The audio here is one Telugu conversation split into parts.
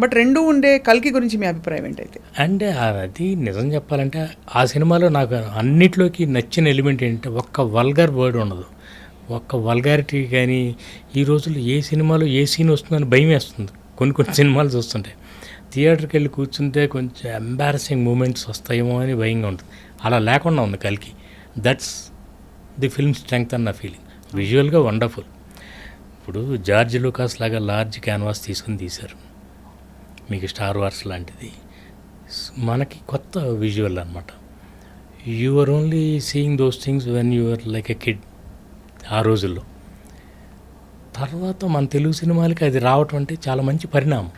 బట్ రెండు ఉండే కల్కి గురించి మీ అభిప్రాయం ఏంటైతే? అంటే అది నిజం చెప్పాలంటే ఆ సినిమాలో నాకు అన్నిట్లోకి నచ్చిన ఎలిమెంట్ ఏంటంటే ఒక్క వల్గర్ వర్డ్ ఉండదు, ఒక్క వల్గారిటీ. కానీ ఈ రోజుల్లో ఏ సినిమాలో ఏ సీన్ వస్తుందని భయం వేస్తుంది. కొన్ని సినిమాలు చూస్తుంటే థియేటర్కి వెళ్ళి కూర్చుంటే కొంచెం ఎంబారసింగ్ మూమెంట్స్ వస్తాయేమో అని భయంగా ఉంటుంది. అలా లేకుండా ఉంది కల్కి. దట్స్ ది ఫిల్మ్ స్ట్రెంగ్త్ అన్న ఫీలింగ్. విజువల్గా వండర్ఫుల్. ఇప్పుడు జార్జ్ లూకాస్ లాగా లార్జ్ క్యాన్వాస్ తీసుకుని తీశారు, మీకు స్టార్ వార్స్ లాంటిది. మనకి కొత్త విజువల్ అనమాట. You are only seeing those things when you are like a kid ఆ రోజుల్లో. తర్వాత మన తెలుగు సినిమాలకి అది రావటం అంటే చాలా మంచి పరిణామం.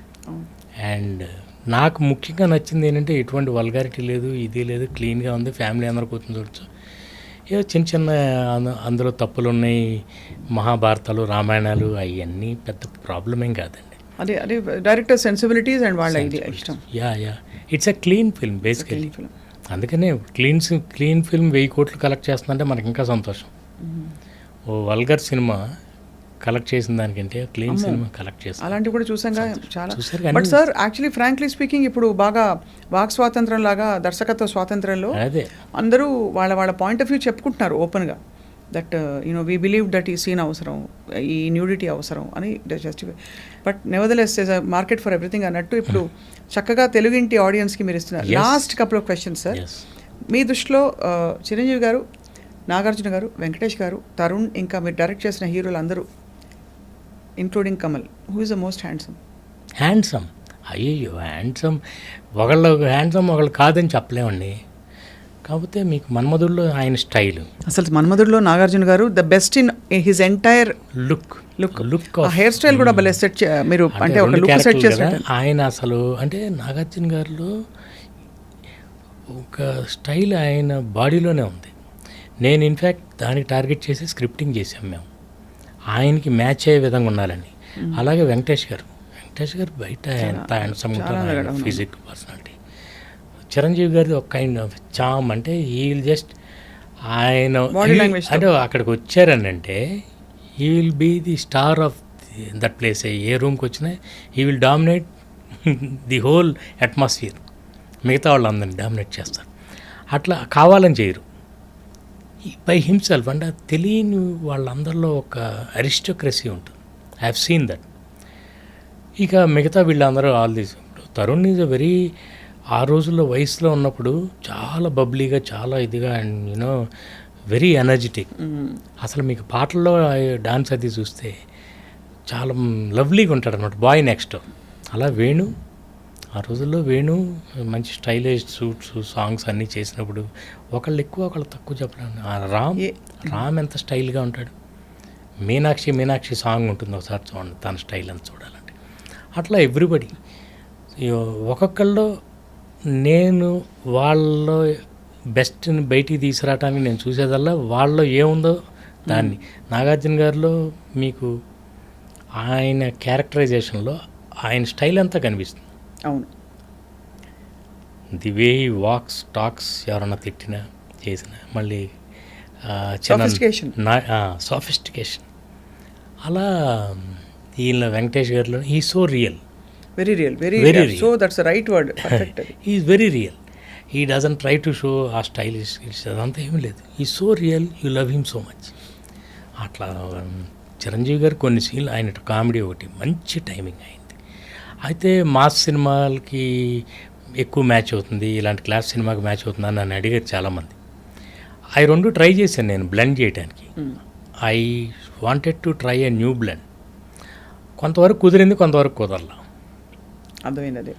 అండ్ నాకు ముఖ్యంగా నచ్చింది ఏంటంటే ఎటువంటి వల్గారిటీ లేదు, ఇది లేదు, క్లీన్గా ఉంది, ఫ్యామిలీ అందరూ కూర్చొని చూడొచ్చు. ఏదో చిన్న అందులో తప్పులు ఉన్నాయి, మహాభారతాలు రామాయణాలు అవన్నీ పెద్ద ప్రాబ్లం ఏం కాదండి. అదే అదే డైరెక్టర్ సెన్సిబిలిటీస్ అండ్ వాళ్ళ ఇది ఇష్టం. Yeah it's a clean film basically. అందుకనే క్లీన్ ఫిల్మ్ 1000 కోట్లు కలెక్ట్ చేస్తుందంటే మనకి ఇంకా సంతోషం. ఓ వల్గర్ సినిమా కలెక్ట్ చేసిన దానికంటే క్లీన్ సినిమా కలెక్ట్ చేస్తాం. అలాంటివి కూడా చూసాంగా చాలా. But sir actually frankly speaking ఇప్పుడు బాగా వాక్ స్వాతంత్రం లాగా దర్శకత్వ స్వాతంత్రంలో అదే అందరూ వాళ్ళ పాయింట్ ఆఫ్ వ్యూ చెప్పుకుంటున్నారు ఓపెన్గా. దట్ వీ బిలీవ్ దట్ ఈ సీన్ అవసరం, ఈ న్యూడిటీ అవసరం అని justify. But nevertheless is a market for everything అన్నట్టు ఇప్పుడు చక్కగా తెలుగింటి ఆడియన్స్కి మీరు ఇస్తున్నారు. Last couple of questions sir. మీ దృష్టిలో చిరంజీవి గారు, నాగార్జున గారు, వెంకటేష్ గారు, తరుణ్, ఇంకా మీరు డైరెక్ట్ చేసిన హీరోలు అందరూ including Kamal, who is the most handsome? అయ్యో హ్యాండ్సమ్ ఒకళ్ళు హ్యాండ్సమ్ ఒకళ్ళు కాదని చెప్పలేమండి. కాకపోతే మీకు మన్మధుడిలో ఆయన స్టైల్, అసలు మన్మధుడిలో నాగార్జున గారు the best in his entire look hair style కూడా భలే సెట్ మీరు అంటే ఒక లుక్ సెట్ చేశారు ఆయన. అసలు అంటే నాగార్జున గారిలో ఒక స్టైల్ ఆయన బాడీలోనే ఉంది. నేను ఇన్ఫ్యాక్ట్ దానికి టార్గెట్ చేసి స్క్రిప్టింగ్ చేసాం మేము, ఆయనకి మ్యాచ్ అయ్యే విధంగా ఉండాలని. అలాగే వెంకటేష్ గారు బయట ఎంత హ్యాండ్సమ్ ఉంటారు, ఫిజిక్, పర్సనాలిటీ. చిరంజీవి గారిది ఒక కైండ్ ఆఫ్ చామ్. అంటే ఈ విల్ జస్ట్ ఆయన అంటే అక్కడికి వచ్చారని అంటే he will be the star of that place. ఏ రూమ్కి వచ్చినా he will dominate the whole atmosphere. మిగతా వాళ్ళందరినీ డామినేట్ చేస్తారు. అట్లా కావాలని చేయరు, బై హిమ్సెల్ఫ్. అంటే తెలియని వాళ్ళందరిలో ఒక అరిస్టోక్రసీ ఉంటుంది. I have seen that. ఇక మిగతా వీళ్ళందరూ all these. Tarun is a very, ఆ రోజుల్లో వయసులో ఉన్నప్పుడు చాలా బబ్లీగా, చాలా ఇదిగా, అండ్ యూనో వెరీ ఎనర్జెటిక్. అసలు మీకు పాటల్లో డాన్స్ అది చూస్తే చాలా లవ్లీగా ఉంటాడు అనమాట, బాయ్ నెక్స్ట్. అలా వేణు, ఆ రోజుల్లో వేణు మంచి స్టైలిష్ సూట్స్, సాంగ్స్ అన్నీ చేసినప్పుడు ఒకళ్ళు ఎక్కువ ఒకళ్ళు తక్కువ చెప్పలేము. రామ్ ఎంత స్టైల్గా ఉంటాడు. మీనాక్షి సాంగ్ ఉంటుంది, ఒకసారి చూడండి తన స్టైల్ అంత చూడాలంటే. అట్లా ఎవ్రీబడి ఒక్కొక్కళ్ళు నేను వాళ్ళలో బెస్ట్ని బయటికి తీసుకురావటానికి నేను చూసేదల్లా వాళ్ళలో ఏముందో దాన్ని. నాగార్జున గారిలో మీకు ఆయన క్యారెక్టరైజేషన్లో ఆయన స్టైల్ అంతా కనిపిస్తుంది. అవును, ది వే వాక్స్, టాక్స్, ఎవరన్నా తిట్టినా చేసిన, మళ్ళీ సోఫిస్టికేషన్. అలా ఈయన వెంకటేష్ గారిలో he so real, very real. So that's the right word, perfect. He is very real. He doesn't try to show ఆ స్టైలిష్ అదంతా ఏమీ లేదు. He so real, you love him so much. అట్లా చిరంజీవి గారు కొన్ని సీన్లు, ఆయన కామెడీ ఒకటి మంచి టైమింగ్ అయింది. అయితే మాస్ సినిమాలకి ఎక్కువ మ్యాచ్ అవుతుంది, ఇలాంటి క్లాస్ సినిమాకి మ్యాచ్ అవుతుందని నన్ను అడిగారు చాలామంది. అవి రెండు ట్రై చేశాను నేను బ్లెండ్ చేయడానికి. I wanted to try a new blend. కొంతవరకు కుదిరింది, కొంతవరకు కుదరలా. అర్థమైంది అదే.